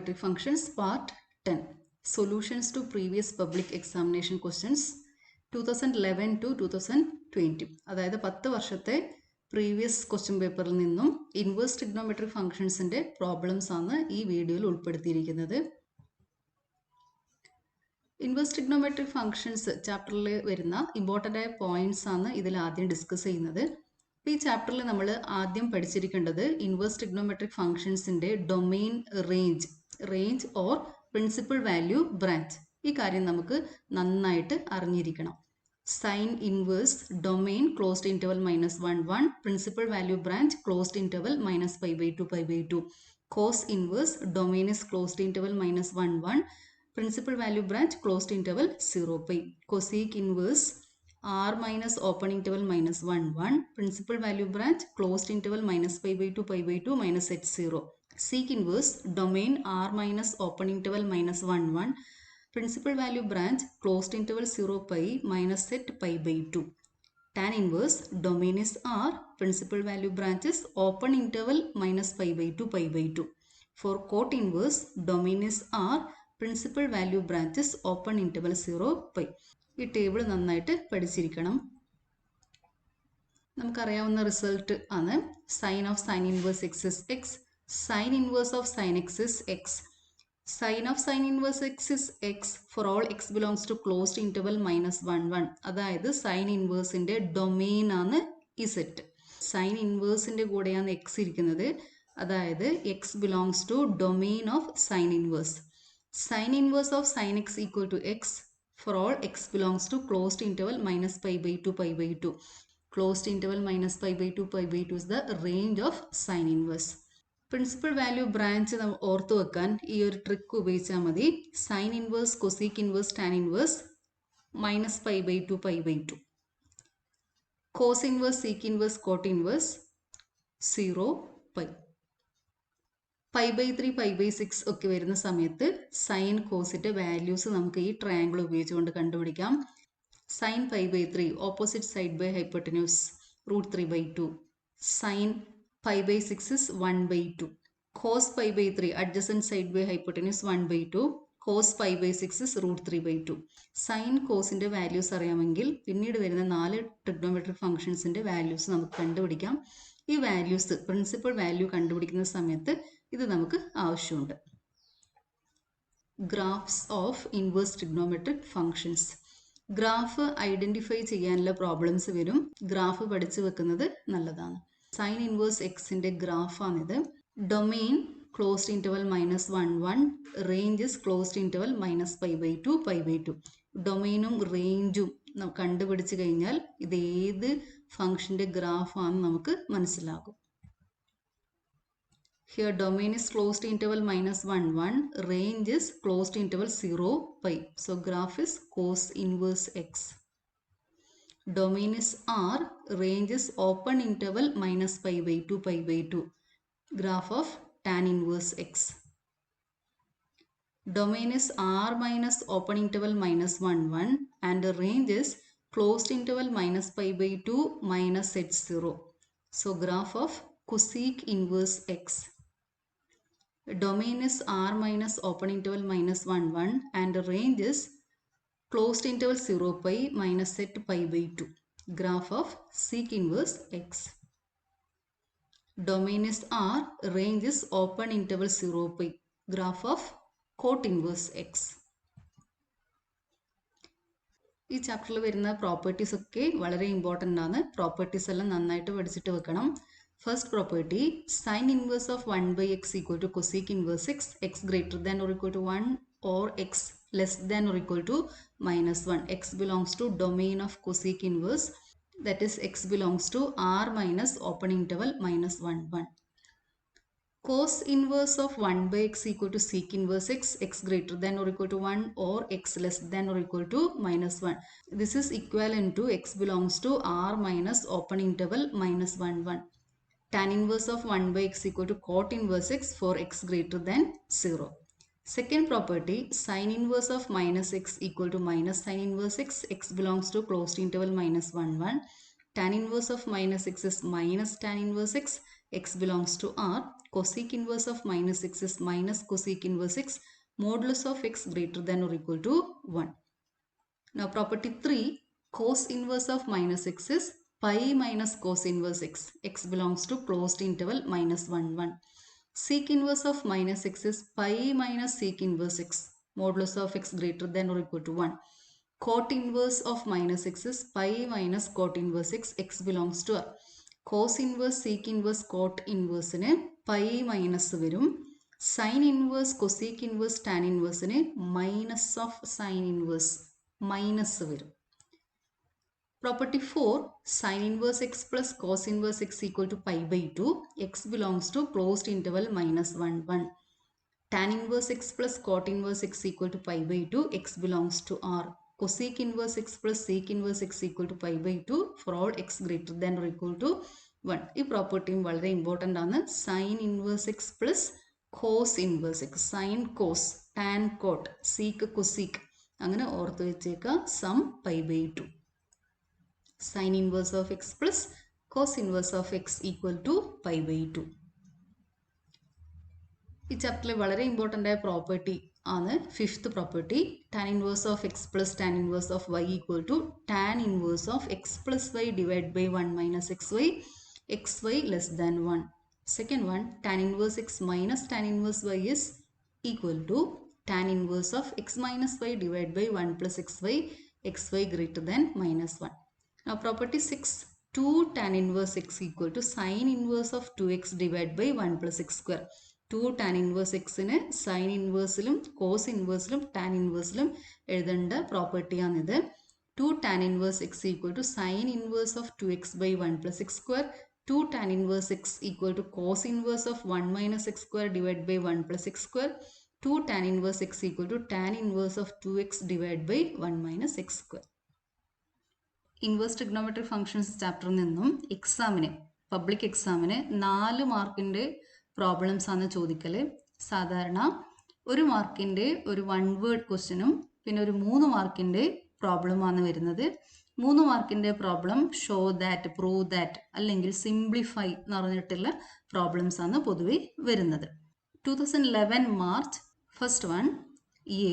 trigonometric functions part 10 solutions to previous public examination questions 2011 to 2020 അതായത് 10 വർഷത്തെ previous question പേപ്പറിൽ നിന്നും inverse trigonometric functionsന്റെ problems ആണ് ഈ വീഡിയോയിൽ ഉൾപ്പെടുത്തിയിരിക്കുന്നത്. ഇൻവേഴ്സ് ട്രിഗ്നോമെട്രിക് ഫംഗ്ഷൻസ് ചാപ്റ്ററിൽ വരുന്ന ഇമ്പോർട്ടൻ്റ് ആയ പോയിന്റ്സ് ആണ് ഇതിൽ ആദ്യം ഡിസ്കസ് ചെയ്യുന്നത്. ഈ ചാപ്റ്ററിൽ നമ്മൾ ആദ്യം പഠിച്ചിരിക്കേണ്ടത് ഇൻവേഴ്സ് ട്രിഗ്നോമെട്രിക് ഫംഗ്ഷൻസിൻ്റെ domain range or principal value branch. ഈ കാര്യം നമുക്ക് നന്നായിട്ട് അറിഞ്ഞിരിക്കണം. Sine inverse domain closed interval -1 principal value branch closed interval -π/2 cos inverse domain is closed interval -1 principal value branch closed interval 0π. Cosec inverse r minus open interval -1 principal value branch closed interval -π/2 minus h0. Sec inverse domain r minus open interval -1 principal value branch closed interval 0π minus set π/2. Tan inverse domain is r principal value branch is open interval -π/2 For cot inverse domain is r principal value branches open interval 0π. ഈ table നന്നായിട്ട് പഠിച്ചിരിക്കണം. നമുക്കറിയാവുന്ന result ആണ് sine of sine inverse x is x, sine inverse of sine x is x. Sine of sine inverse x is x for all x belongs to closed interval -1 അതായത് sign ഇൻവേഴ്സിൻ്റെ domain ആണ് ഇസെറ്റ്. Sign ഇൻവേഴ്സിൻ്റെ കൂടെയാണ് x ഇരിക്കുന്നത്, അതായത് x belongs to domain of sine inverse. Sin inverse of sin x equal to x for all x belongs to closed interval -π/2. Closed interval -π/2 is the range of sin inverse. Principal value branch ഓർത്തു വെക്കാൻ ഈ ഒരു trick ഉപയോഗിച്ചാൽ മതി. Sin inverse, cosec inverse, tan inverse -π/2. Cos inverse, sec inverse, cot inverse 0π. π/3 π/6 ഒക്കെ വരുന്ന സമയത്ത് sign കോസിൻ്റെ വാല്യൂസ് നമുക്ക് ഈ ട്രയാങ്കിൾ ഉപയോഗിച്ചുകൊണ്ട് കണ്ടുപിടിക്കാം. Sine π/3 opposite side by hypotenuse √3/2. Sine π/6 is 1/2. Cos π/3 adjacent side by hypotenuse 1/2. Cos π/6 is √3/2. Sine കോസിൻ്റെ വാല്യൂസ് അറിയാമെങ്കിൽ പിന്നീട് വരുന്ന 4 ട്രിഗ്നോമെട്രിക് ഫംഗ്ഷൻസിൻ്റെ വാല്യൂസ് നമുക്ക് കണ്ടുപിടിക്കാം. ഈ വാല്യൂസ് പ്രിൻസിപ്പൽ വാല്യൂ കണ്ടുപിടിക്കുന്ന സമയത്ത് ഇത് നമുക്ക് ആവശ്യമുണ്ട്. Graphs of inverse trigonometric functions. Graph identify ചെയ്യാനുള്ള പ്രോബ്ലംസ് വരും. ഗ്രാഫ് പഠിച്ചു വെക്കുന്നത് നല്ലതാണ്. സൈൻ ഇൻവേഴ്സ് എക്സിൻ്റെ ഗ്രാഫാണിത്. Domain closed interval -1 ranges closed interval -π/2. ഡൊമെയിനും റേഞ്ചും കണ്ടുപിടിച്ച് കഴിഞ്ഞാൽ ഇത് ഏത് ഫംഗ്ഷൻ്റെ ഗ്രാഫാണെന്ന് നമുക്ക് മനസ്സിലാകും. Here domain is closed interval -1, range is closed interval 0π. So graph is cos inverse x. Domain is R, range is open interval -π/2. Graph of tan inverse x. Domain is R minus open interval -1 and the range is closed interval -π/2 minus h0. So graph of cosec inverse x. Domain is R minus open interval -1 and the range is closed interval 0π minus set π/2. Graph of sec inverse x. Domain is R, range is open interval 0π. Graph of cot inverse x. ഈ ചാപ്റ്ററിൽ വരുന്ന properties ഒക്കെ വളരെ important ആണ്. Properties എല്ലാം നന്നായിട്ട് പഠിച്ചിട്ട് വെക്കണം. First property, sin inverse of 1/x equal to cosec inverse x, x greater than or equal to 1 or x less than or equal to -1. x belongs to domain of cosec inverse, that is x belongs to r minus open interval -1. Cos inverse of 1/x equal to sec inverse x, x greater than or equal to 1 or x less than or equal to -1. This is equivalent to x belongs to r minus open interval -1. Tan inverse of 1/x equal to cot inverse x for x greater than 0. Second property, sin inverse of -x equal to minus sin inverse x, x belongs to closed interval -1. Tan inverse of -x is minus tan inverse x, x belongs to R. cosec inverse of minus x is minus cosec inverse x, modulus of x greater than or equal to 1. Now property 3, cos inverse of minus x is pi minus cos inverse x. X belongs to closed interval minus 1, 1. Sec inverse of minus x is pi minus sec inverse x. Modulus of x greater than or equal to 1. Cot inverse of minus x is pi minus cot inverse x. X belongs to R. Cos inverse, sec inverse, cot inverse pi minus varum. Sin inverse, cosec inverse, tan inverse minus of sin inverse minus varum. Property 4, sin inverse x plus cos inverse x equal to pi by 2. X belongs to closed interval minus 1, 1. Tan inverse x plus cot inverse x equal to pi by 2. X belongs to R. Cosec inverse x plus sec inverse x equal to pi by 2 for all x greater than or equal to 1. This property is very important. Sin inverse x plus cos inverse x. Sin cos, tan cot, sec cosec. അങ്ങനെ ഓർത്ത് വെച്ചേക്കുക some pi by 2. Sin inverse of x plus cos inverse of x equal to pi by 2. ഈ ചാപ്റ്ററിൽ വളരെ important ആയ property ആണ് fifth property, tan inverse of x plus tan inverse of y equal to tan inverse of x plus y divide by 1 minus x y less than 1. Second one, tan inverse x minus tan inverse y is equal to tan inverse of x minus y divide by 1 plus x y greater than minus 1. Now property 6, 2 tan inverse x equal to sin inverse of 2x divided by 1 plus x square. 2 tan inverse x നെ sin inverseലും cos inverseലും tan inverseലും എഴുതേണ്ട property ആണിത്. 2 tan inverse x equal to sin inverse of 2x by 1 plus x square. 2 tan inverse x equal to cos inverse of 1 minus x square divided by 1 plus x square. 2 tan inverse x equal to tan inverse of 2x divided by 1 minus x square. Inverse trigonometric functions ചാപ്റ്ററിൽ നിന്നും എക്സാമിന് public എക്സാമിന് 4 മാർക്കിൻ്റെ problems ആണ് ചോദിക്കൽ. സാധാരണ 1 മാർക്കിൻ്റെ ഒരു 1 word ക്വസ്റ്റ്യനും പിന്നെ ഒരു 3 മാർക്കിൻ്റെ പ്രോബ്ലമാണ് വരുന്നത്. 3 മാർക്കിൻ്റെ problem show that, prove that അല്ലെങ്കിൽ സിംപ്ലിഫൈ എന്ന് പറഞ്ഞിട്ടുള്ള പ്രോബ്ലംസ് ആണ് പൊതുവെ വരുന്നത്. 2011 March first one, a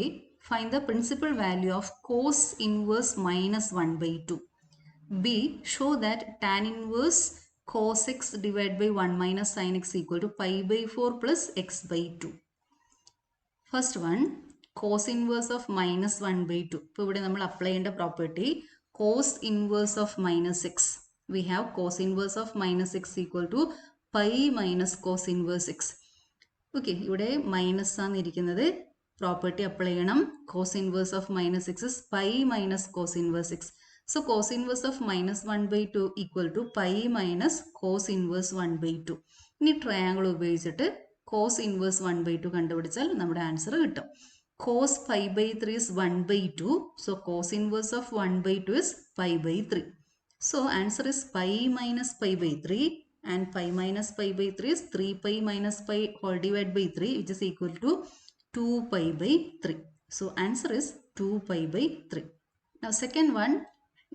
find the principal value of cos inverse minus 1/2. B, show that tan inverse cos x divided by 1 minus sin x equal to pi by 4 plus x by 2. First one, cos inverse of minus 1/2. ഇപ്പോൾ ഇവിടെ നമ്മൾ apply ചെയ്യേണ്ട property cos inverse of minus x. We have cos inverse of minus x equal to pi minus cos inverse x. Okay, ഇവിടെ minus ആണ് ഇരിക്കുന്നത്. Property apply ചെയ്യണം. cos inverse of minus x is pi minus cos inverse x. So cos inverse of minus 1/2 equal to pi minus cos inverse 1/2. ഇനി triangle ഉപയോഗിച്ചിട്ട് cos inverse 1/2 കണ്ടുപിടിച്ചാൽ നമ്മുടെ answer കിട്ടും. cos pi by 3 is 1/2. So cos inverse of 1/2 is pi by 3. So answer is pi minus pi by 3, and pi minus pi by 3 is 3 pi minus pi whole divided by 3, which is equal to 2 pi by 3. So answer is 2 pi by 3. Now second one,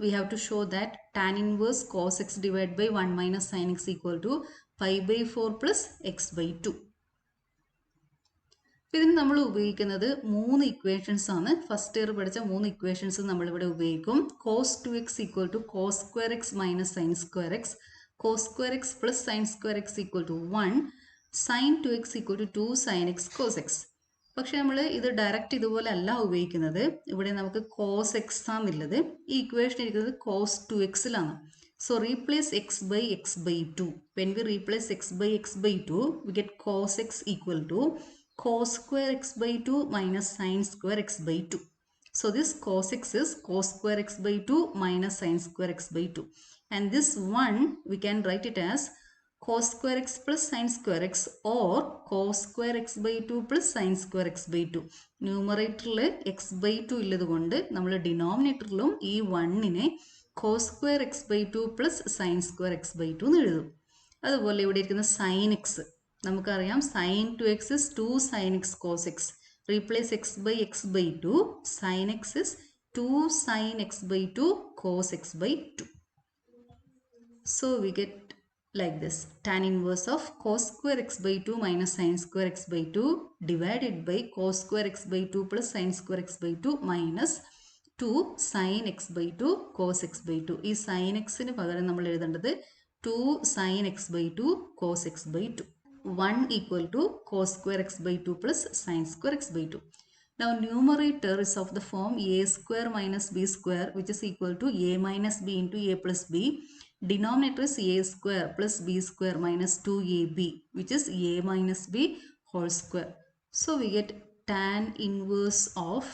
we have to show that tan inverse cos x divided by 1 minus sin x equal to pi by 4 plus x by 2. ഇതിന് നമ്മൾ ഉപയോഗിക്കുന്നത് 3 equations ആണ്. First year പഠിച്ച 3 equations നമ്മളിവിടെ ഉപയോഗിക്കും. cos 2x equal to cos square x minus sin square x, cos square x plus sin square x equal to 1, sin 2x equal to 2 sin x cos x. പക്ഷെ നമ്മൾ ഇത് direct ഇതുപോലെ അല്ല ഉപയോഗിക്കുന്നത്. ഇവിടെ നമുക്ക് cos x ആണുള്ളത്. ഈ ഇക്വേഷൻ ഇരിക്കുന്നത് cos 2x-ലാണ്. So replace x by x by 2. When we replace x by x by 2, we get cos x equal to cos square x by 2 minus sin square x by 2. So this cos x is cos square x by 2 minus sin square x by 2. And this one we can write it as cos square x plus sin square x or cos square x by 2 plus sin square x by 2. ന്യൂമറേറ്ററിൽ x by 2 ഉള്ളത് കൊണ്ട് നമ്മൾ ഡിനോമിനേറ്ററിലും ഈ 1-നെ cos square x by 2 plus sin square x by 2 എന്ന് എഴുതും. അതുപോലെ ഇവിടെ ഇരിക്കുന്ന sin x, നമുക്കറിയാം sin 2x is 2 sin x cos x. Replace x by x by 2, sin x is 2 sin x by 2 cos x by 2. So we get like this. Tan inverse of cos square x by 2 minus sin square x by 2 divided by cos square x by 2 plus sin square x by 2 minus 2 sin x by 2 cos x by 2. ഈ sin x ന് പകരം നമ്മൾ എഴുതേണ്ടത് 2 sin x by 2 cos x by 2. 1 equal to cos square x by 2 plus sin square x by 2. Now numerator is of the form a square minus b square, which is equal to a minus b into a plus b. Denominator is a square plus b square minus 2ab, which is a minus b whole square. So we get tan inverse of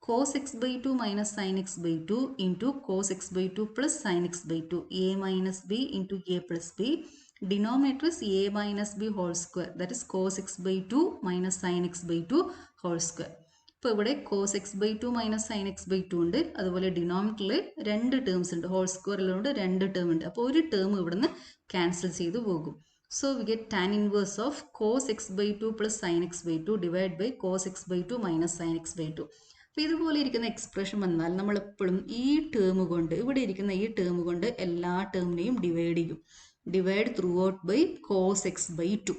cos x by 2 minus sin x by 2 into cos x by 2 plus sin x by 2, a minus b into a plus b. Denominator is a minus b whole square, that is cos x by 2 minus sin x by 2 whole square. ഇപ്പോൾ ഇവിടെ cos x by 2 minus sin x by 2 ഉണ്ട്. അതുപോലെ ഡിനോമിനേറ്ററിൽ രണ്ട് terms ഉണ്ട്, whole സ്ക്വയറിലുണ്ട് രണ്ട് term ഉണ്ട്. അപ്പോൾ ഒരു ടേം ഇവിടുന്ന് ക്യാൻസൽ ചെയ്ത് പോകും. So we get tan inverse of cos x by 2 plus sin x by 2 divide by cos x by 2 minus sin x by 2. അപ്പോൾ ഇതുപോലെ ഇരിക്കുന്ന എക്സ്പ്രഷൻ വന്നാൽ നമ്മൾ എപ്പോഴും ഈ ടേം കൊണ്ട്, ഇവിടെ ഇരിക്കുന്ന ഈ ടേം കൊണ്ട് എല്ലാ ടേമിനെയും ഡിവൈഡ് ചെയ്യും. Divide throughout by cos x by 2.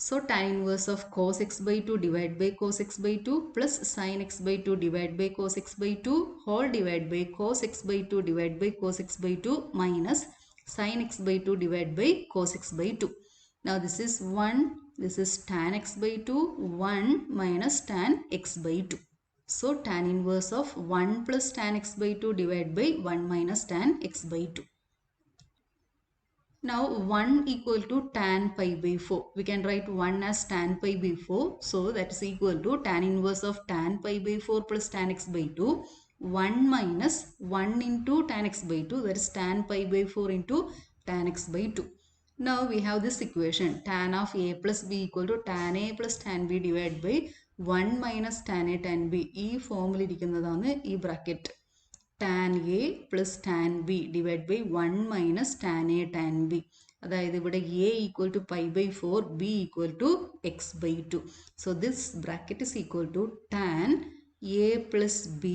So tan inverse of cos x by 2 divided by cos x by 2 plus sin x by 2 divided by cos x by 2 whole divided by cos x by 2 divided by cos x by 2 minus sin x by 2 divided by cos x by 2. Now this is 1, this is tan x by 2, 1 minus tan x by 2. So tan inverse of 1 plus tan x by 2 divided by 1 minus tan x by 2. Now 1 equal to tan pi by 4. We can write 1 as tan pi by 4. So that is equal to tan inverse of tan pi by 4 plus tan x by 2. 1 minus 1 into tan x by 2. That is tan pi by 4 into tan x by 2. Now we have this equation. Tan of a plus b equal to tan a plus tan b divided by 1 minus tan a tan b. ഈ ഫോമിൽ ഇരിക്കുന്നതാണ് ഈ bracket. tan a plus tan b divided by 1 minus tan a tan b. അതായത് ഇവിടെ a equal to pi by 4, b equal to x by 2. So this bracket is equal to tan a plus b.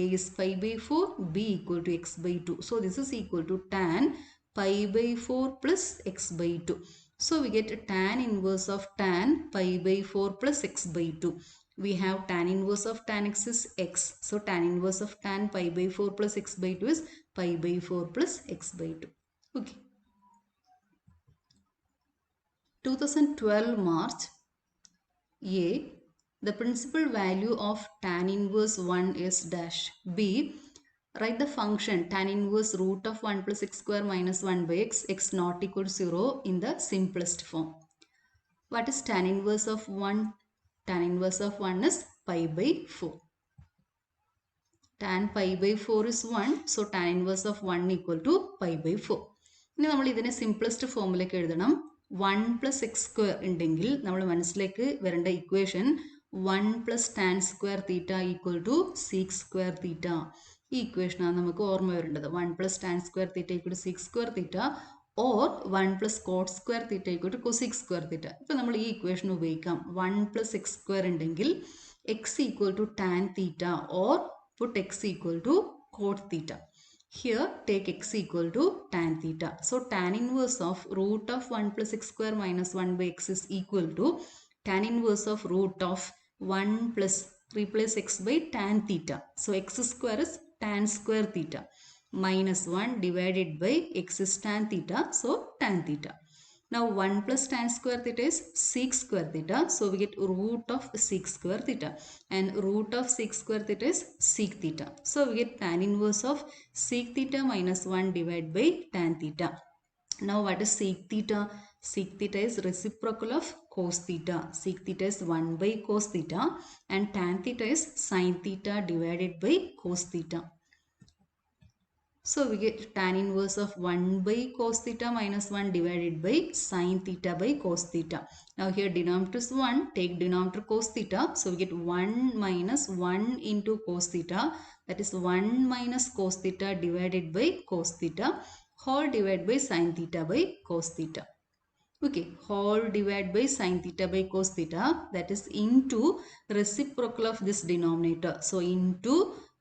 A is pi by 4, b equal to x by 2. So this is equal to tan pi by 4 plus x by 2. So we get tan inverse of tan pi by 4 plus x by 2. We have tan inverse of tan x is x. So tan inverse of tan pi by 4 plus x by 2 is pi by 4 plus x by 2. Okay. 2012 March. A. The principal value of tan inverse 1 is dash. B. Write the function tan inverse root of 1 plus x square minus 1 by x, x not equal to 0 in the simplest form. What is tan inverse of 1? Tan inverse of 1 is pi by 4. Tan pi by 4 is 1. So tan inverse of 1 equal to pi by 4. ഇനി നമ്മൾ ഇതിനെ simplest ഫോമിലേക്ക് എഴുതണം. 1 plus x square ഉണ്ടെങ്കിൽ നമ്മൾ മനസ്സിലേക്ക് വരേണ്ട equation 1 plus tan square theta equal to sec square theta. ഈ ഇക്വേഷനാണ് നമുക്ക് ഓർമ്മ വരേണ്ടത്. 1 plus tan square theta equal to sec square theta or 1 plus cot square theta equal to cosec square theta. ഇപ്പോൾ നമ്മൾ ഈ ഇക്വേഷൻ ഉപയോഗിക്കാം. 1 plus x square ഉണ്ടെങ്കിൽ x equal to tan theta or put x equal to cot theta. Here take x equal to tan theta. So tan inverse of root of 1 plus x square minus 1 by x is equal to tan inverse of root of 1 plus replace x by tan theta. So x square is tan square theta minus 1 divided by x is tan theta. So tan theta. Now 1 plus tan square theta is sec square theta. So we get root of sec square theta. And root of sec square theta is sec theta. So we get tan inverse of sec theta minus 1 divided by tan theta. Now what is sec theta? Sec theta is reciprocal of cos theta. Sec theta is 1 by cos theta. And tan theta is sin theta divided by cos theta. So we get tan inverse of 1 by cos theta minus 1 divided by sin theta by cos theta. Now here denominator is 1. Take denominator cos theta. So we get 1 minus 1 into cos theta. That is 1 minus cos theta divided by cos theta. Whole divided by sin theta by cos theta. Okay, whole divided by sin theta by cos theta. That is into reciprocal of this denominator. So into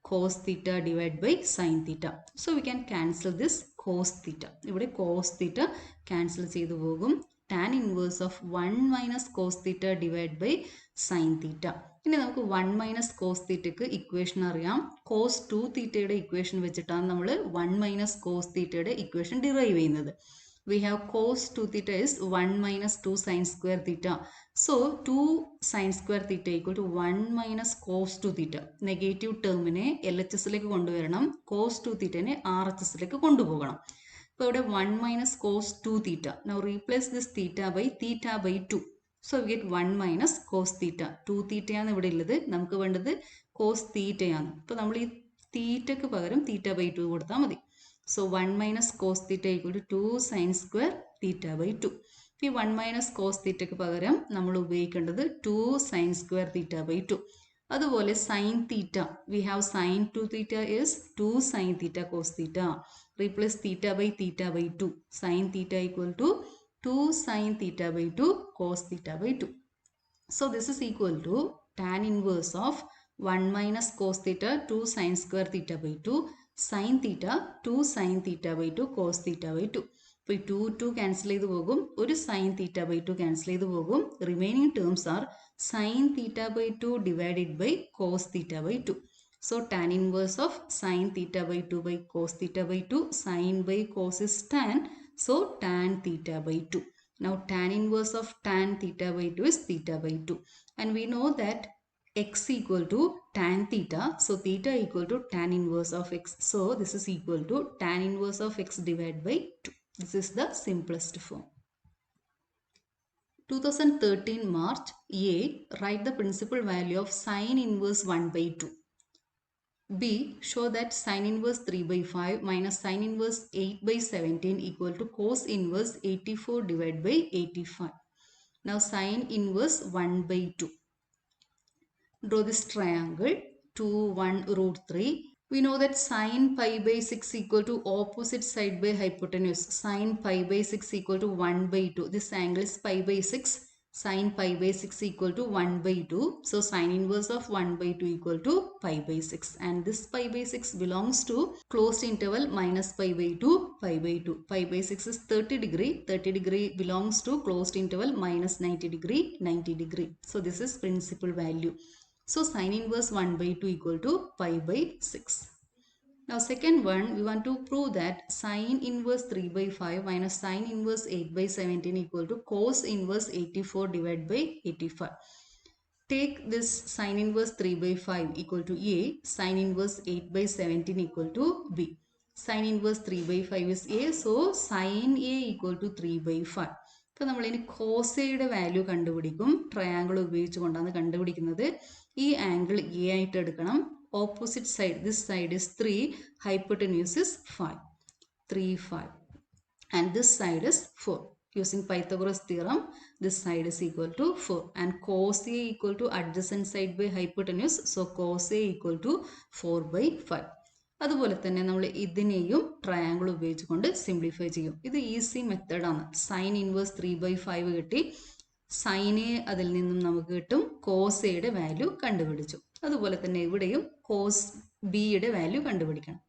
cos theta divided by sin theta. So we can cancel this cos theta. ഇവിടെ cos theta cancel ചെയ്തു പോകും. Tan inverse of 1 minus cos theta divided by sin theta. ഇനി നമുക്ക് 1 minus cos theta equation അറിയാം. cos 2 theta equation വെച്ചിട്ടാണ് നമ്മൾ 1 minus cos theta equation derive ചെയ്യുന്നത്. We have cos 2 theta is 1 minus 2 sin square theta. So 2 sin square theta equal to 1 minus cos 2 theta. Negative termine LHSലേക്ക് കൊണ്ടുവരണം. cos 2 theta നെ RHSലേക്ക് കൊണ്ടുപോകണം. അപ്പോൾ ഇവിടെ 1 minus cos 2 theta. Now replace this theta by 2. So we get 1 minus cos theta. 2 theta ആണ് ഇവിടെ ഉള്ളത്. നമുക്ക് വേണ്ടത് cos theta ആണ്. അപ്പോൾ നമ്മൾ ഈ തീറ്റയ്ക്ക് പകരം theta by 2 കൊടുത്താൽ മതി. So 1 minus cos theta equal to 2 sin square theta by 2. ഈ 1 minus cos theta ക്ക് പകരം നമ്മൾ ഉപയോഗിക്കേണ്ടത് 2 sin square theta by 2. അതുപോലെ sin theta, we have sin 2 theta is 2 sin theta cos theta. Replace theta by 2. Sin theta equal to 2 sin theta by 2 cos theta by 2. So this is equal to tan inverse of 1 minus cos theta 2 sin square theta by 2 sin theta 2 sin theta by 2 cos theta by 2. അപ്പോൾ 2 cancel ചെയ്ത് പോകും. ഒരു sin theta by 2 cancel ചെയ്ത് പോകും. Remaining terms are sin theta by 2 divided by cos theta by 2. So tan inverse of sin theta by 2 by cos theta by 2. Sin by cos is tan. So tan theta by 2. Now tan inverse of tan theta by 2 is theta by 2. And we know that x equal to tan theta. So theta equal to tan inverse of x. So this is equal to tan inverse of x divided by 2. This is the simplest form. 2013 March A. Write the principal value of sin inverse 1 by 2. B. Show that sin inverse 3 by 5 minus sin inverse 8 by 17 equal to cos inverse 84 divided by 85. Now sin inverse 1 by 2. Draw this triangle 2, 1, root 3. We know that sin pi by 6 equal to opposite side by hypotenuse. Sin pi by 6 equal to 1 by 2. This angle is pi by 6. Sin pi by 6 equal to 1 by 2. So sin inverse of 1 by 2 equal to pi by 6. And this pi by 6 belongs to closed interval minus pi by 2, pi by 2. Pi by 6 is 30 degree. 30 degree belongs to closed interval minus 90 degree, 90 degree. So this is principal value. So sin inverse 1 by 2 equal to pi by 6. Now second one, we want to prove that sin inverse 3 by 5 minus sin inverse 8 by 17 equal to cos inverse 84 divided by 85. Take this sin inverse 3 by 5 equal to A, sin inverse 8 by 17 equal to B. Sin inverse 3 by 5 is A, so sin A equal to 3 by 5. അപ്പോൾ നമ്മൾ ഇനി കോസയുടെ value കണ്ടുപിടിക്കും. Triangle ഉപയോഗിച്ചുകൊണ്ടാണ് കണ്ടുപിടിക്കുന്നത്. ഈ angle A ആയിട്ട് എടുക്കണം. Opposite side, this side is 3, hypotenuse is 5, 3, 5. And this side is 4. Using Pythagoras theorem, this side is equal to 4. And cos A equal to adjacent side by hypotenuse. So cos A equal to 4 by 5. അതുപോലെ തന്നെ നമ്മൾ ഇതിനെയും triangle ഉപയോഗിച്ചുകൊണ്ട് simplify ചെയ്യും. ഇത് easy മെത്തേഡാണ്. Sine inverse 3 by 5 കിട്ടി. സൈനെ അതിൽ നിന്നും നമുക്ക് കിട്ടും. കോസ് എയുടെ വാല്യൂ കണ്ടുപിടിച്ചു. അതുപോലെ തന്നെ ഇവിടെയും കോസ് ബിയുടെ വാല്യൂ കണ്ടുപിടിക്കണം.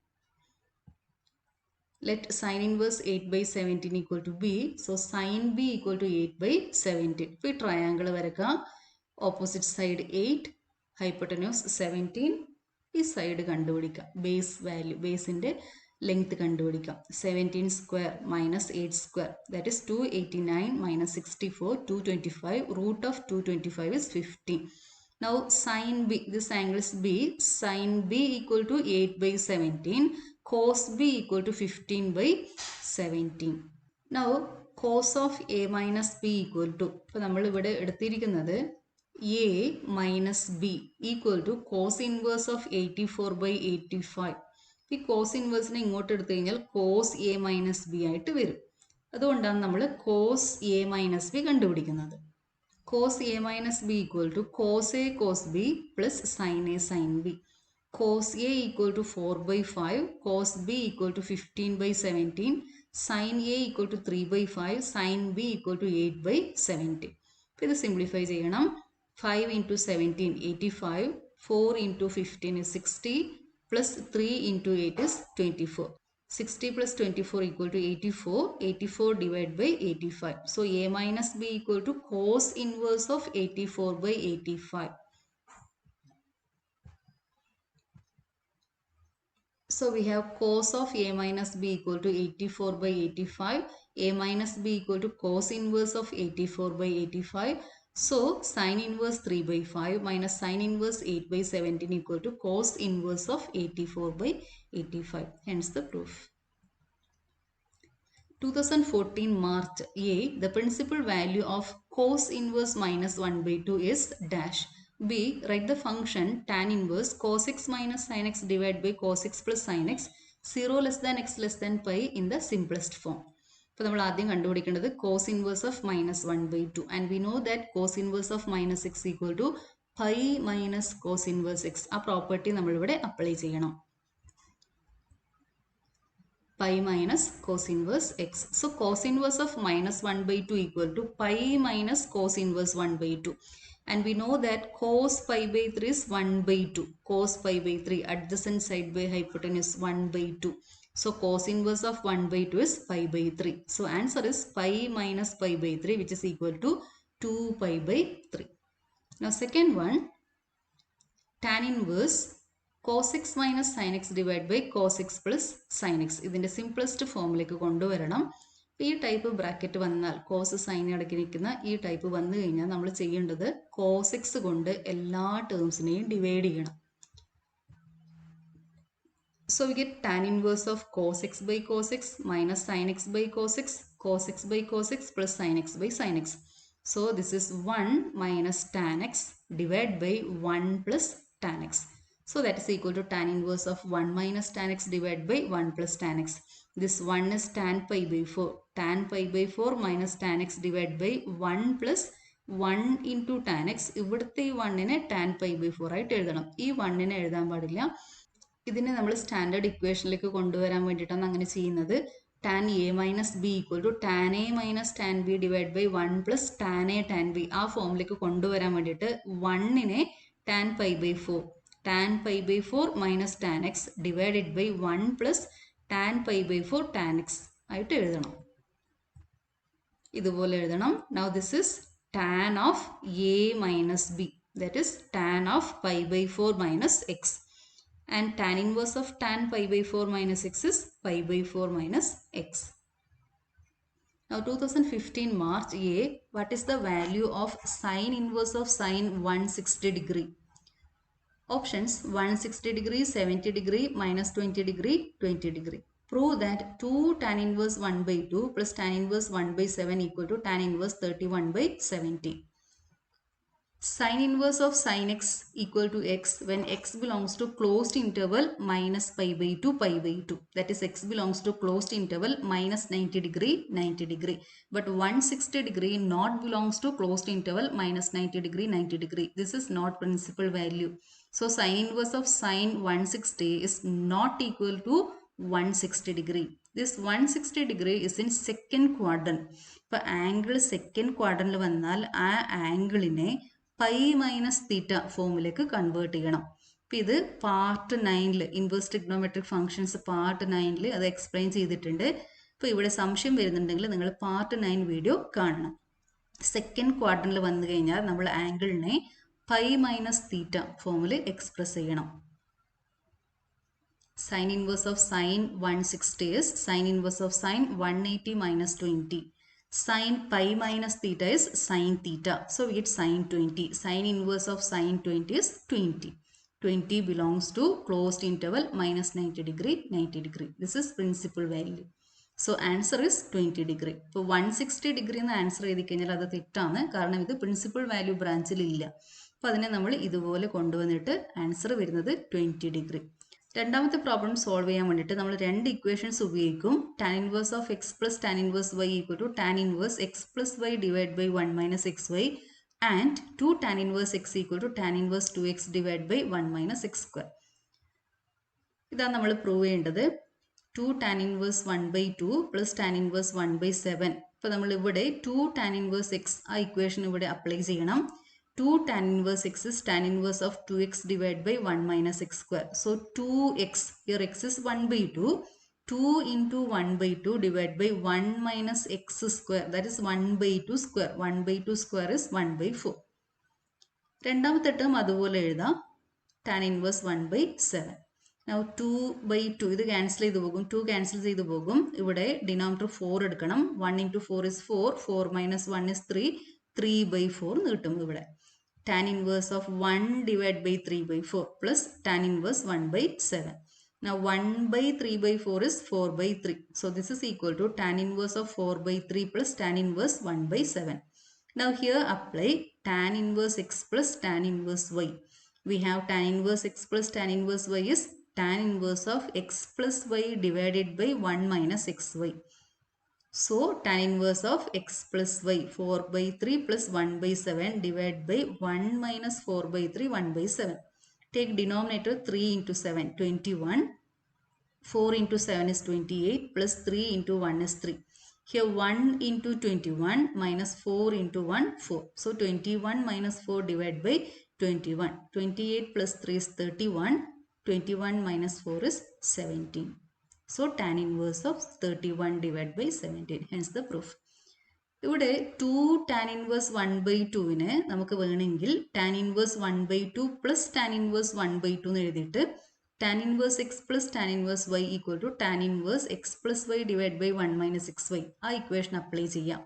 Let sin inverse 8 by 17 equal to B. So sin B equal to 8 by 17. ഇപ്പോൾ ഈ ട്രയാങ്കിൾ വരക്കാം. Opposite side 8, hypotenuse 17. ഈ സൈഡ് കണ്ടുപിടിക്കാം. ബേസ് വാല്യൂ, ബേസിൻ്റെ ലെങ്ത് കണ്ടുപിടിക്കാം. 17 square minus 8 square, that is 289 minus 64, 225. Root of 225 is 15. Now sin B, this angle is B. Sin B equal to 8 by 17. Cos B equal to 15 by 17. Now cos of A minus B equal to, ഇപ്പോൾ നമ്മൾ ഇവിടെ എടുത്തിരിക്കുന്നത് A minus B equal to cos inverse of 84 by 85. ഈ cos ഇൻവേഴ്സിനെ ഇങ്ങോട്ട് എടുത്തു കഴിഞ്ഞാൽ cos A minus B ആയിട്ട് വരും. അതുകൊണ്ടാണ് നമ്മൾ cos A minus B കണ്ടുപിടിക്കുന്നത്. Cos A minus B equal to cos A cos B plus sin A sin B. Cos A equal to 4 by 5, cos B equal to 15 by 17, sin A equal to 3 by 5, sin B equal to 8 by 17. അപ്പോൾ ഇത് simplify ചെയ്യണം. 5 into 17 85, 4 into 15 is 60, plus 3 into 8 is 24. 60 plus 24 equal to 84. 84 divided by 85. So A minus B equal to cos inverse of 84 by 85. So we have cos of A minus B equal to 84 by 85. A minus B equal to cos inverse of 84 by 85. So sin inverse 3 by 5 minus sin inverse 8 by 17 equal to cos inverse of 84 by 85. Hence the proof. 2014 March A. The principal value of cos inverse minus 1 by 2 is dash. B. Write the function tan inverse cos x minus sin x divided by cos x plus sin x 0 less than x less than pi in the simplest form. അപ്പോൾ നമ്മൾ ആദ്യം കണ്ടുപിടിക്കേണ്ടത് cos inverse of minus 1 by 2 and we know that cos inverse of minus x equal to pi minus cos inverse x. ആ property നമ്മളിവിടെ apply ചെയ്യണം. Pi minus cos inverse x. So cos inverse of minus 1 by 2 equal to pi minus cos inverse 1 by 2. And we know that cos pi by 3 is 1 by 2. Cos pi by 3 adjacent side by hypotenuse 1 by 2. So cos inverse of 1 by 2 is pi by 3. So answer is pi minus pi by 3 which is equal to 2 pi by 3. Now second one, tan inverse cos x minus sin x divided by cos x plus sin x. ഇതിൻ്റെ simplest ഫോമിലേക്ക് കൊണ്ടുവരണം. ഈ type bracket വന്നാൽ cos sine അടക്കിയിരിക്കുന്ന ഈ type വന്നു കഴിഞ്ഞാൽ നമ്മൾ ചെയ്യേണ്ടത് cos x കൊണ്ട് എല്ലാ ടേംസിനെയും ഡിവൈഡ് ചെയ്യണം. So we get tan inverse of cos x by cos x minus sin x by cos x by cos x plus sin x by sin x. So this is 1 minus tan x divided by 1 plus tan x. So that is equal to tan inverse of 1 minus tan x divided by 1 plus tan x. This 1 is tan pi by 4. Tan pi by 4 minus tan x divided by 1 plus 1 into tan x. ഇവിടുത്തെ ഈ 1നെ tan pi by 4 ആയിട്ട് എഴുതണം. ഈ 1നെ എഴുതാൻ പാടില്ല. ഇതിനെ നമ്മൾ standard ഇക്വേഷനിലേക്ക് കൊണ്ടുവരാൻ വേണ്ടിയിട്ടാണ് അങ്ങനെ ചെയ്യുന്നത്. tan a minus b equal to tan a minus tan b divided by 1 plus tan a tan b. ആ ഫോമിലേക്ക് കൊണ്ടുവരാൻ വേണ്ടിയിട്ട് 1നെ tan pi by 4. Tan pi by 4 minus tan x divided by 1 plus tan pi by 4 tan x ആയിട്ട് എഴുതണം. ഇതുപോലെ എഴുതണം. Now this is tan of a minus b. That is tan of pi by 4 minus x. And tan inverse of tan pi by 4 minus x is pi by 4 minus x. Now 2015 March A. What is the value of sin inverse of sin 160 degree? Options 160 degree, 70 degree, minus 20 degree, 20 degree. Prove that 2 tan inverse 1 by 2 plus tan inverse 1 by 7 equal to tan inverse 31 by 70. Sin inverse of sin x equal to x when x belongs to closed interval minus pi by 2 pi by 2. That is x belongs to closed interval minus 90 degree 90 degree. But 160 degree not belongs to closed interval minus 90 degree 90 degree. This is not principal value. So sin inverse of sin 160 is not equal to 160 degree. This 160 degree is in second quadrant. ഇപ്പോൾ angle second ക്വാഡ്രന്റിൽ വന്നാൽ ആ ആംഗിളിനെ pi minus theta ഫോമിലേക്ക് convert ചെയ്യണം. അപ്പോൾ ഇത് part 9 inverse trigonometric functions part 9 അത് explain ചെയ്തിട്ടുണ്ട്. അപ്പോൾ ഇവിടെ സംശയം വരുന്നുണ്ടെങ്കിൽ നിങ്ങൾ പാർട്ട് 9 വീഡിയോ കാണണം. സെക്കൻഡ് ക്വാഡ്രന്റിൽ വന്നു കഴിഞ്ഞാൽ നമ്മൾ ആംഗിളിനെ പൈ മൈനസ് തീറ്റ ഫോമിൽ എക്സ്പ്രസ് ചെയ്യണം. Sin inverse of sin 160 is sin inverse of sin 180 minus 20. Sin pi minus theta is sin theta. So we get sin 20. Sin inverse of sin 20 is 20. 20 belongs to closed interval minus 90 degree 90 degree. This is principal value. So answer is 20 degree. So 160 degree എന്ന answer എഴുതി കഴിഞ്ഞാൽ അത് തെറ്റാണ്. കാരണം ഇത് principal value ബ്രാഞ്ചിൽ ഇല്ല. അപ്പോൾ അതിനെ നമ്മൾ ഇതുപോലെ കൊണ്ടുവന്നിട്ട് ആൻസർ വരുന്നത് 20 ഡിഗ്രി. രണ്ടാമത്തെ പ്രോബ്ലം സോൾവ് ചെയ്യാൻ വേണ്ടിയിട്ട് നമ്മൾ രണ്ട് ഇക്വേഷൻസ് ഉപയോഗിക്കും. Tan inverse of x plus tan inverse y equal to tan inverse x plus y divide by 1 minus x y and 2 tan inverse x equal to tan inverse 2x divide by 1 minus x square. ഇതാണ് നമ്മൾ prove ചെയ്യേണ്ടത്. 2 tan inverse 1 by 2 plus tan inverse 1 by 7. ഇപ്പോൾ നമ്മൾ ഇവിടെ 2 tan inverse x ആ equation ഇവിടെ apply ചെയ്യണം. 2 tan inverse x is tan inverse of 2x divided by 1 minus x square. So 2x, here x is 1 by 2. 2 into 1 by 2 divided by 1 minus x square, that is 1 by 2 square. 1 by 2 square is 1 by 4. രണ്ടാമത്തെ term അതുപോലെ എഴുതാം, tan inverse 1 by 7. Now 2 by 2, ഇത് cancel ചെയ്ത് പോകും, 2 cancel ചെയ്ത് പോകും. ഇവിടെ denominator 4 എടുക്കണം. 1 into 4 is 4, 4 minus 1 is 3, 3 by 4 എന്ന് കിട്ടും ഇവിടെ. Tan inverse of 1 divided by 3 by 4 plus tan inverse 1 by 7. Now 1 by 3 by 4 is 4 by 3. So this is equal to tan inverse of 4 by 3 plus tan inverse 1 by 7. Now here apply tan inverse x plus tan inverse y. We have tan inverse x plus tan inverse y is tan inverse of x plus y divided by 1 minus xy. So tan inverse of x plus y, 4 by 3 plus 1 by 7 divided by 1 minus 4 by 3, 1 by 7. Take denominator 3 into 7, 21. 4 into 7 is 28 plus 3 into 1 is 3. Here 1 into 21 minus 4 into 1, 4. So 21 minus 4 divided by 21. 28 plus 3 is 31. 21 minus 4 is 17. So tan inverse of 31 divided by 17. Hence the proof. ഇവിടെ 2 tan inverse 1 by 2-നെ നമുക്ക് വേണമെങ്കിൽ tan inverse 1 by 2 plus tan inverse 1 by 2 എന്ന് എഴുതിയിട്ട് tan inverse x plus tan inverse y equal to tan inverse x plus y divided by 1 minus xy. ആ equation apply ചെയ്യാം.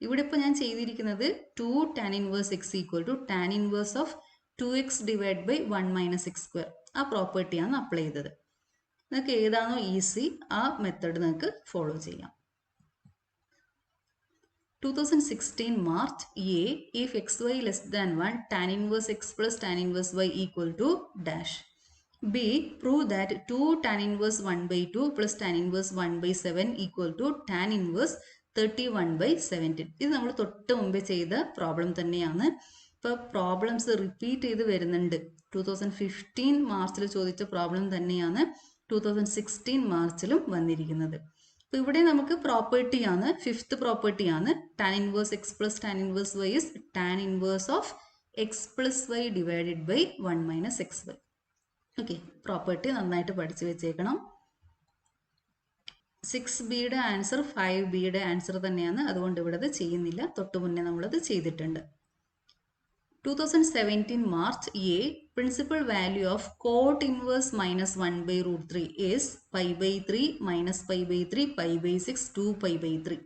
ഇവിടെ ഇപ്പോൾ ഞാൻ ചെയ്തിരിക്കുന്നത് 2 tan inverse x equal to tan inverse of 2x divided by 1 minus x square. ആ പ്രോപ്പർട്ടിയാണ് apply ചെയ്തത്. നിങ്ങൾക്ക് ഏതാണോ ഈസി ആ മെത്തേഡ് നിങ്ങൾക്ക് ഫോളോ ചെയ്യാം. 2016 marked A, if xy less than 1, tan inverse x plus tan inverse y equal to dash. B, prove that 2 tan inverse 1 by 2 plus tan inverse 1 by 7 equal to tan inverse 31 by 17. ഇത് നമ്മൾ തൊട്ട് മുമ്പേ ചെയ്ത problem തന്നെയാണ്. ഇപ്പോൾ problems repeat ചെയ്ത് വരുന്നുണ്ട്. 2015 മാർച്ചിൽ ചോദിച്ച പ്രോബ്ലം തന്നെയാണ് 2016 മാർച്ചിലും വന്നിരിക്കുന്നത്. അപ്പോൾ ഇവിടെ നമുക്ക് പ്രോപ്പർട്ടിയാണ്, ഫിഫ്ത്ത് പ്രോപ്പർട്ടിയാണ് tan inverse x plus tan inverse y is tan inverse of x plus y divided by 1 minus xy. Okay, property നന്നായിട്ട് പഠിച്ചു വെച്ചേക്കണം. 6Bയുടെ ആൻസർ 5Bയുടെ ആൻസർ തന്നെയാണ്, അതുകൊണ്ട് ഇവിടെ അത് ചെയ്യുന്നില്ല, തൊട്ട് മുന്നേ നമ്മളത് ചെയ്തിട്ടുണ്ട്. 2017 March A, principal value of cot inverse minus 1 by root 3 is pi by 3 minus pi by 3 pi by 6 2 pi by 3.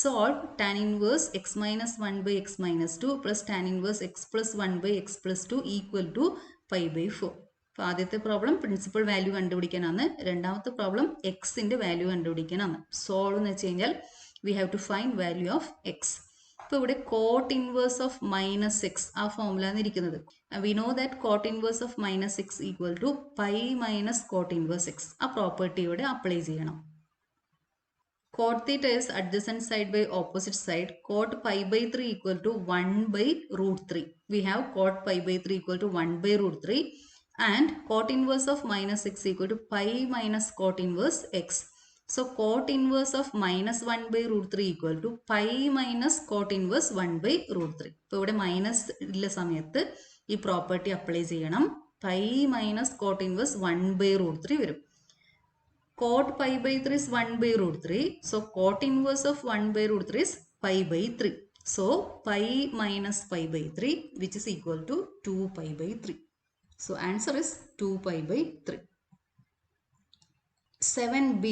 Solve tan inverse x minus 1 by x minus 2 plus tan inverse x plus 1 by x plus 2 equal to pi by 4. അപ്പോൾ ആദ്യത്തെ problem principal value കണ്ടുപിടിക്കാനാണ്, രണ്ടാമത്തെ problem എക്സിൻ്റെ value കണ്ടുപിടിക്കാനാണ്. Solve എന്ന് വെച്ച് കഴിഞ്ഞാൽ we have to find value of x. അപ്പോൾ ഇവിടെ cot inverse of minus x ആ ഫോമുലാണ് ഇരിക്കുന്നത്. We know that cot inverse of minus x equal to pi minus cot inverse x. ആ പ്രോപ്പർട്ടി ഇവിടെ അപ്ലൈ ചെയ്യണം. Cot theta is adjacent side by opposite side. Cot pi by 3 equal to 1 by root 3. We have cot pi by 3 equal to 1 by root 3. And cot inverse of minus x equal to pi minus cot inverse x. So cot inverse of minus 1 by root 3 equal to pi minus cot inverse 1 by root 3. ഇപ്പോൾ ഇവിടെ minus ഉള്ള സമയത്ത് ഈ property apply ചെയ്യണം. Pi minus cot inverse 1 by root 3 വരും. Cot pi by 3 is 1 by root 3. So cot inverse of 1 by root 3 is pi by 3. So pi minus pi by 3 which is equal to 2 pi by 3. So answer is 2 pi by 3. 7B,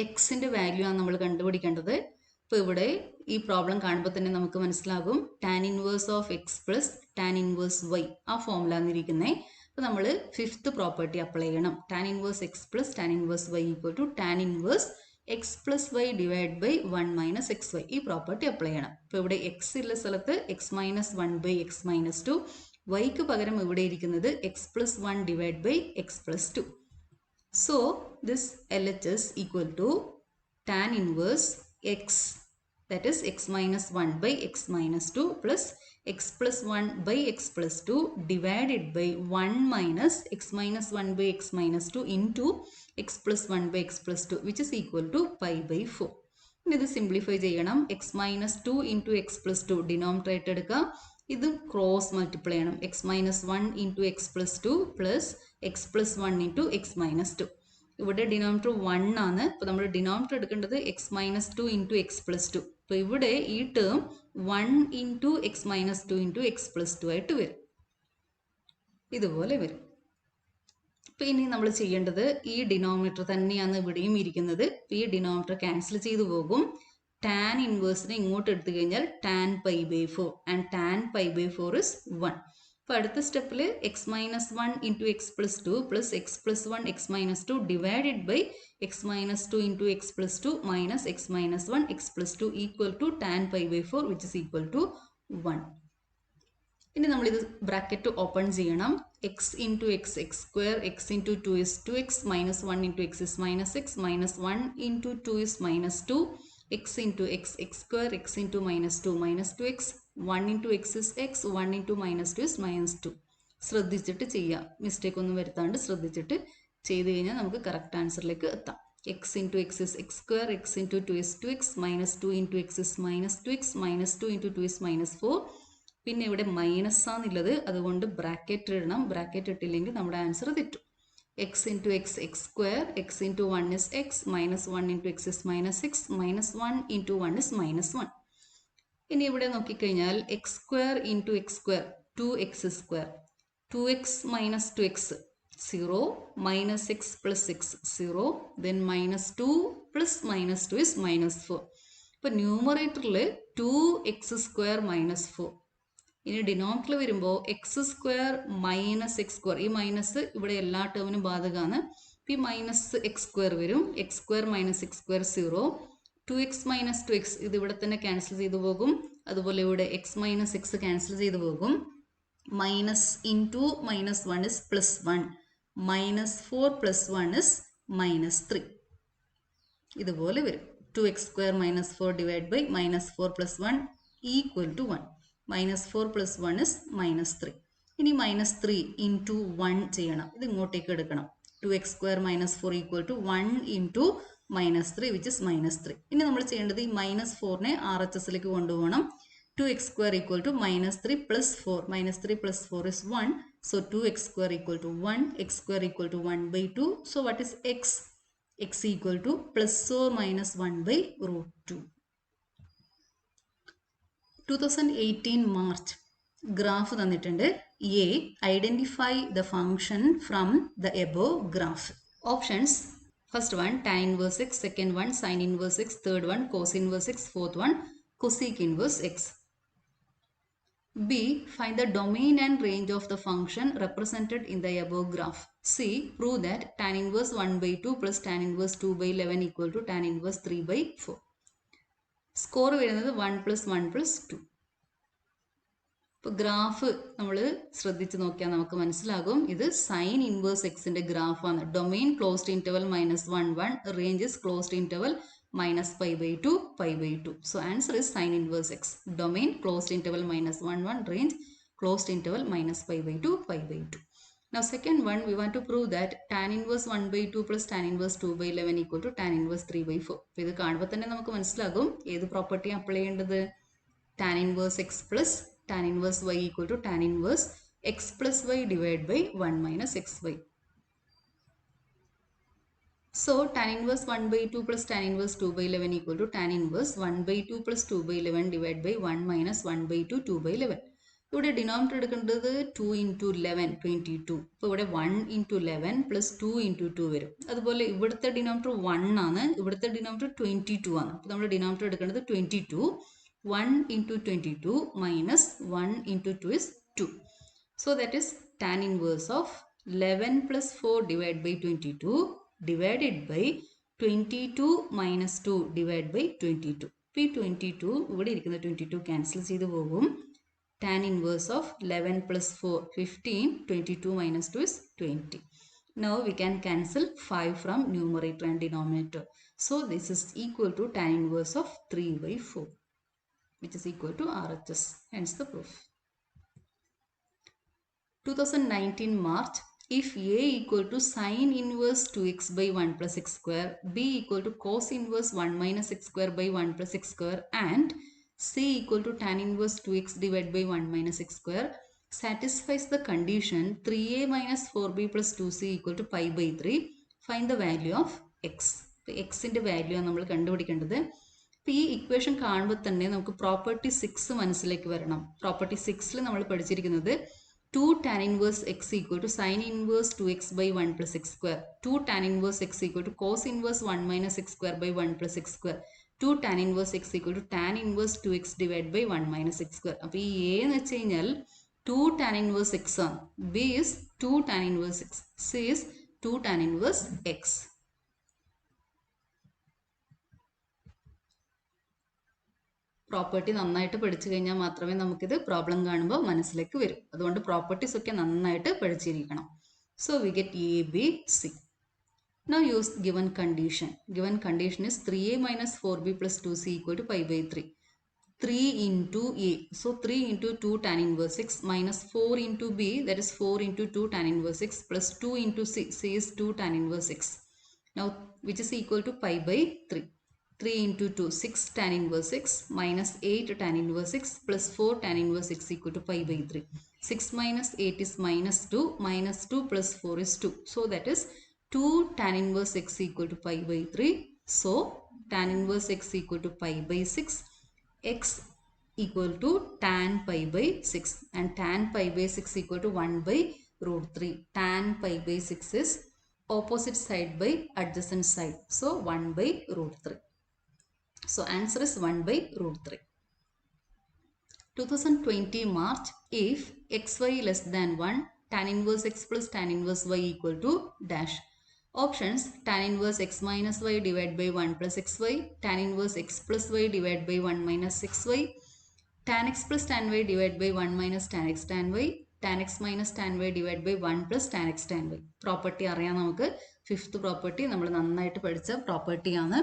എക്സിൻ്റെ value ആണ് നമ്മൾ കണ്ടുപിടിക്കേണ്ടത്. ഇപ്പോൾ ഇവിടെ ഈ problem കാണുമ്പോൾ തന്നെ നമുക്ക് മനസ്സിലാകും tan inverse of x plus tan inverse y ആ ഫോമുലാണ് ഇരിക്കുന്നത്. അപ്പോൾ നമ്മൾ ഫിഫ്ത്ത് പ്രോപ്പർട്ടി അപ്ലൈ ചെയ്യണം. Tan inverse x plus tan inverse y equal to tan inverse x plus y divide by 1 minus x y. ഈ പ്രോപ്പർട്ടി അപ്ലൈ ചെയ്യണം. ഇപ്പോൾ ഇവിടെ എക്സ് ഉള്ള സ്ഥലത്ത് x minus 1 by x minus 2, വൈക്ക് പകരം ഇവിടെ ഇരിക്കുന്നത് x plus 1 divide by x plus 2. So this LHS equal to tan inverse x, that is x minus 1 by x minus 2 plus x plus 1 by x plus 2 divided by 1 minus x minus 1 by x minus 2 into x plus 1 by x plus 2 which is equal to pi by 4. ഇനി ഇത് simplify ചെയ്യണം. x minus 2 into x plus 2 denominator എടുക്കുക, ഇതും cross multiply ചെയ്യണം. X minus 1 into x plus 2 plus x plus 1 into X minus 2. ഇവിടെ denominator 1 ആണ്. അപ്പോൾ നമ്മൾ ഡിനോമിനേറ്റർ എടുക്കേണ്ടത് X minus 2 into x plus 2. അപ്പോൾ ഇവിടെ ഈ term 1 into X minus 2 into x plus 2 ആയിട്ട് വരും. ഇതുപോലെ വരും. അപ്പോൾ ഇനി നമ്മൾ ചെയ്യേണ്ടത് ഈ ഡിനോമിനേറ്റർ തന്നെയാണ് ഇവിടെയും ഇരിക്കുന്നത്. ഈ ഡിനോമിനേറ്റർ ക്യാൻസൽ ചെയ്തു പോകും. ടാൻ ഇൻവേഴ്സിനെ ഇങ്ങോട്ട് എടുത്തു കഴിഞ്ഞാൽ tan pi by 4 and tan pi by 4 is 1. അപ്പോൾ അടുത്ത സ്റ്റെപ്പിൽ x minus 1 into x plus 2 plus x plus 1 x minus 2 divided by x minus 2 into x plus 2 minus x minus 1 x plus 2 equal to tan pi by 4 which is equal to 1. ഇനി നമ്മളിത് bracket open ചെയ്യണം. X into x x square X into 2 is 2x minus 1 into X is minus x minus 1 into 2 is minus 2 x into x x square x into minus 2 minus 2x 1 into x is x 1 into minus 2 is minus 2. ശ്രദ്ധിച്ചിട്ട് ചെയ്യാം, mistake ഒന്നും വരുത്താണ്ട് ശ്രദ്ധിച്ചിട്ട് ചെയ്ത് കഴിഞ്ഞാൽ നമുക്ക് correct ആൻസറിലേക്ക് എത്താം. x into x is x square x into 2 is 2x minus 2 into x is minus 2x minus 2 into 2 is minus 4. പിന്നെ ഇവിടെ മൈനസ് ആണുള്ളത്, അതുകൊണ്ട് ബ്രാക്കറ്റ് ഇടണം. ബ്രാക്കറ്റ് ഇട്ടില്ലെങ്കിൽ നമ്മുടെ ആൻസർ തെറ്റും. x into x x square x into 1 is x minus 1 into x is minus x minus 1 into 1 is minus 1. ഇനി ഇവിടെ നോക്കിക്കഴിഞ്ഞാൽ x square into x square 2x square 2x minus 2x 0 minus x plus x 0 then minus 2 plus minus 2 is minus 4. ഇപ്പോൾ ന്യൂമറേറ്ററിൽ 2x square minus 4. ഇനി ഡിനോമിനേറ്ററിൽ വരുമ്പോൾ X square minus x square, ഈ minus ഇവിടെ എല്ലാ ടേമിനും ബാധകമാണ്. ഈ മൈനസ് എക്സ് സ്ക്വയർ വരും. X square minus x square 0 2x minus 2x ഇത് ഇവിടെ തന്നെ ക്യാൻസൽ ചെയ്തു പോകും. അതുപോലെ ഇവിടെ എക്സ് മൈനസ് എക്സ് ക്യാൻസൽ ചെയ്തു പോകും. Minus into minus 1 is plus 1 minus 4 plus 1 is minus 3. ഇതുപോലെ വരും. 2x square minus 4 divide by minus 4 plus 1 equal to 1. Minus 4 plus 1 is minus 3. ഇനി മൈനസ് 3 ഇൻറ്റു 1 ചെയ്യണം. ഇത് ഇങ്ങോട്ടേക്ക് എടുക്കണം. 2x square minus 4 equal to 1 into minus 3 which is minus 3. ഇനി നമ്മൾ ചെയ്യേണ്ടത് ഈ മൈനസ് 4നെ RHSലേക്ക് കൊണ്ടുപോകണം. 2x square equal to minus 3 plus 4 minus 3 plus 4 is 1. So 2x square equal to 1 x square equal to 1 by 2. So what is x? x equal to plus or minus 1 by root 2. 2018 March graph തന്നിട്ടുണ്ട്. A identify the function from the above graph. Options: first one tan inverse x, second one sine inverse x, third one cos inverse x, fourth one cosec inverse x. B find the domain and range of the function represented in the above graph. C prove that tan inverse 1/2 plus tan inverse 2/11 equal to tan inverse 3/4. Score വരുന്നത് 1 + 1 + 2. ഇപ്പോൾ graph നമ്മൾ ശ്രദ്ധിച്ച് നോക്കിയാൽ നമുക്ക് മനസ്സിലാകും. ഇത് sine inverse എക്സിൻ്റെ ഗ്രാഫാണ്. Domain closed interval -1 1, range is closed interval -π/2 π/2. So answer is sine inverse x. Domain closed interval -1 1, range closed interval -π/2 π/2. Now second one, we want to prove that tan inverse 1/2 plus tan inverse 2/11 equal to tan inverse 3/4. അപ്പോൾ ഇത് കാണുമ്പോൾ തന്നെ നമുക്ക് മനസ്സിലാകും ഏത് property apply ചെയ്യേണ്ടത്. tan inverse x plus tan inverse y equal to tan inverse x plus y divided by 1 minus xy. So tan inverse 1/2 plus tan inverse 2/11 equal to tan inverse 1/2 plus 2/11 divided by 1 minus 1/2 2/11. ഇവിടെ denominator എടുക്കേണ്ടത് 2 into 11 22. അപ്പോൾ ഇവിടെ 1 into 11 plus 2 into 2 വരും. അതുപോലെ ഇവിടുത്തെ denominator 1 ആണ്, ഇവിടുത്തെ denominator 22 ആണ്. അപ്പോൾ നമ്മൾ ഡിനോമിനേറ്റർ എടുക്കേണ്ടത് 22. 1 into 22 minus 1 into 2 is 2. So that is tan inverse of 11 plus 4 divided by 22 divided by 22 minus 2 divided by 22. ഇപ്പോൾ ഈ 22 ഇവിടെ ഇരിക്കുന്ന 22 ക്യാൻസൽ ചെയ്ത് പോകും. Tan inverse of 11 plus 4 15, 22 minus 2 is 20. Now we can cancel 5 from numerator and denominator. So this is equal to tan inverse of 3/4, which is equal to RHS. Hence the proof. 2019 March, if A equal to sin inverse 2x by 1 plus x square, B equal to cos inverse 1 minus x square by 1 plus x square, and C equal to tan inverse 2x divided by 1 minus x square satisfies the condition 3a minus 4b plus 2c equal to pi by 3. Find the value of x. x ന്റെ value ആണ് നമ്മൾ കണ്ടുപിടിക്കേണ്ടത്. അപ്പോൾ ഈ equation കാണുമ്പോൾ തന്നെ നമുക്ക് property 6 മനസ്സിലേക്ക് വരണം. പ്രോപ്പർട്ടി 6ൽ നമ്മൾ പഠിച്ചിരിക്കുന്നത് 2 tan inverse x equal to sin inverse 2x by 1 plus x square. 2 tan inverse x equal to cos inverse 1 minus x square by 1 plus x square. 2 tan inverse x equal to tan inverse 2x divided by 1 minus x square. അപ്പോൾ ഈ a എന്ന് വെച്ച് കഴിഞ്ഞാൽ 2 tan inverse x ആണ്. b is 2 tan inverse x. c is 2 tan inverse x. Property നന്നായിട്ട് പഠിച്ചു കഴിഞ്ഞാൽ മാത്രമേ നമുക്കിത് പ്രോബ്ലം കാണുമ്പോൾ മനസ്സിലേക്ക് വരും. അതുകൊണ്ട് പ്രോപ്പർട്ടീസ് ഒക്കെ നന്നായിട്ട് പഠിച്ചിരിക്കണം. So we get A B C. Now use given condition. Given condition is 3a minus 4b plus 2c equal to pi by 3. 3 into a. So 3 into 2 tan inverse x minus 4 into b, that is 4 into 2 tan inverse x plus 2 into c. c is 2 tan inverse x. Now which is equal to pi by 3. 3 into 2, 6 tan inverse x minus 8 tan inverse x plus 4 tan inverse x equal to pi by 3. 6 minus 8 is minus 2. Minus 2 plus 4 is 2. So that is 2 tan inverse x equal to pi by 3. So tan inverse x equal to pi by 6. X equal to tan pi by 6. And tan pi by 6 equal to 1 by root 3. Tan pi by 6 is opposite side by adjacent side. So 1 by root 3. So answer is 1 by root 3. 2020 March. If xy less than 1, tan inverse x plus tan inverse y equal to dash. Options: tan inverse x minus y divided by 1 plus xy, tan inverse x plus y divided by 1 minus xy, tan x plus tan y divided by 1 minus tan x tan y, tan x minus tan y divided by 1 plus tan x tan y. Property അറിയാം നമുക്ക്. Fifth property നമ്മൾ നന്നായിട്ട് പഠിച്ച പ്രോപ്പർട്ടിയാണ്.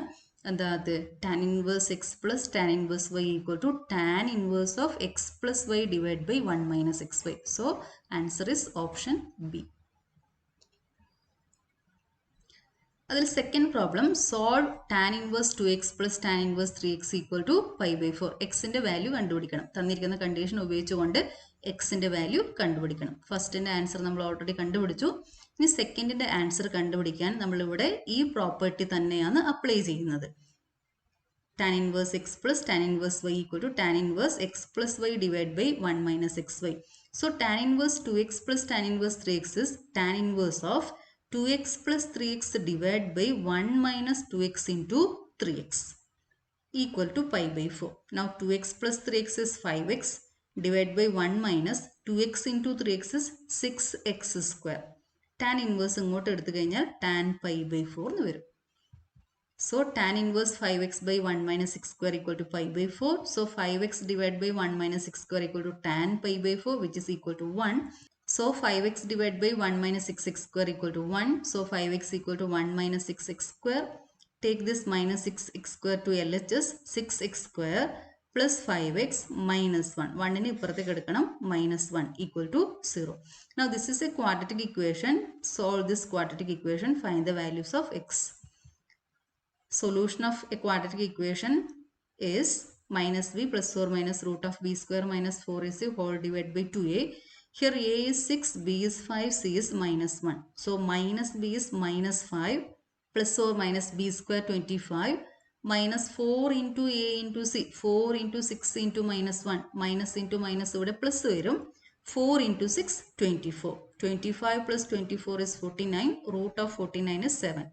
എന്താ അത്? tan inverse x plus tan inverse y equal to tan inverse of x plus y divided by 1 minus xy. So answer is option B. അതിൽ second problem solve tan inverse 2x plus tan inverse 3x equal to pi by 4. എക്സിൻ്റെ value കണ്ടുപിടിക്കണം. തന്നിരിക്കുന്ന condition ഉപയോഗിച്ചുകൊണ്ട് എക്സിൻ്റെ value കണ്ടുപിടിക്കണം. ഫസ്റ്റിൻ്റെ answer നമ്മൾ already കണ്ടുപിടിച്ചു. ഇനി സെക്കൻഡിൻ്റെ ആൻസർ കണ്ടുപിടിക്കാൻ നമ്മളിവിടെ ഈ പ്രോപ്പർട്ടി തന്നെയാണ് അപ്ലൈ ചെയ്യുന്നത്. Tan inverse x plus tan inverse y equal to tan inverse x plus y divide by 1 minus x y. So tan inverse 2x plus tan inverse 3x is tan inverse of 2x plus 3x divided by 1 minus 2x into 3x equal to pi by 4. Now 2x plus 3x is 5x divided by 1 minus 2x into 3x is 6x square. Tan inverse ingottu eduthu kayinjal tan pi by 4 nu varum. So tan inverse 5x by 1 minus x square equal to pi by 4. So 5x divided by 1 minus x square equal to tan pi by 4, which is equal to 1. So 5x divided by 1 minus 6x square equal to 1. So 5x equal to 1 minus 6x square. Take this minus 6x square to LHS. 6x square plus 5x minus 1. 1 in ippurathe kedukkanam minus 1 equal to 0. Now this is a quadratic equation. Solve this quadratic equation. Find the values of x. Solution of a quadratic equation is minus b plus or minus root of b square minus 4ac whole divided by 2a. Here a is 6, b is 5, c is minus 1. So minus b is minus 5 plus or minus b square 25 minus 4 into a into c. 4 into 6 into minus 1. Minus into minus ഇവിടെ plus വരും. 4 into 6, 24. 25 plus 24 is 49. Root of 49 is 7.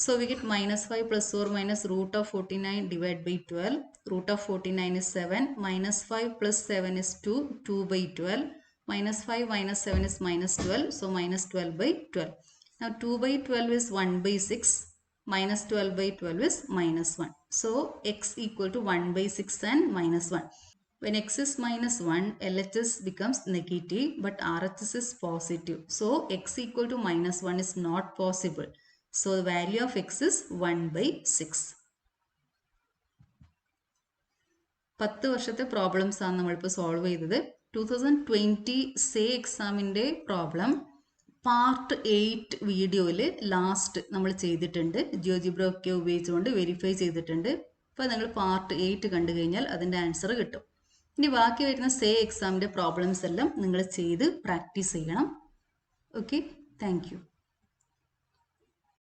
So we get minus 5 plus or minus root of 49 divided by 12. Root of 49 is 7. Minus 5 plus 7 is 2. 2 by 12. Minus 5 minus 7 is minus 12. So minus 12 by 12. Now 2 by 12 is 1 by 6. Minus 12 by 12 is minus 1. So x equal to 1 by 6 and minus 1. When x is minus 1, LHS becomes negative but RHS is positive. So x equal to minus 1 is not possible. So the value of x is 1 by 6. 10 വർഷത്തെ problems ആണ് നമ്മളിപ്പോൾ solve ചെയ്തത്. 2020 say എക്സാമിൻ്റെ problem part 8 വീഡിയോയിൽ last നമ്മൾ ചെയ്തിട്ടുണ്ട്. GeoGebra ഒക്കെ ഉപയോഗിച്ചുകൊണ്ട് വെരിഫൈ ചെയ്തിട്ടുണ്ട്. അപ്പോൾ നിങ്ങൾ പാർട്ട് 8 കണ്ടു കഴിഞ്ഞാൽ അതിൻ്റെ ആൻസർ കിട്ടും. ഇനി ബാക്കി വരുന്ന സേ എക്സാമിൻ്റെ പ്രോബ്ലംസ് എല്ലാം നിങ്ങൾ ചെയ്ത് പ്രാക്ടീസ് ചെയ്യണം. Okay, thank you.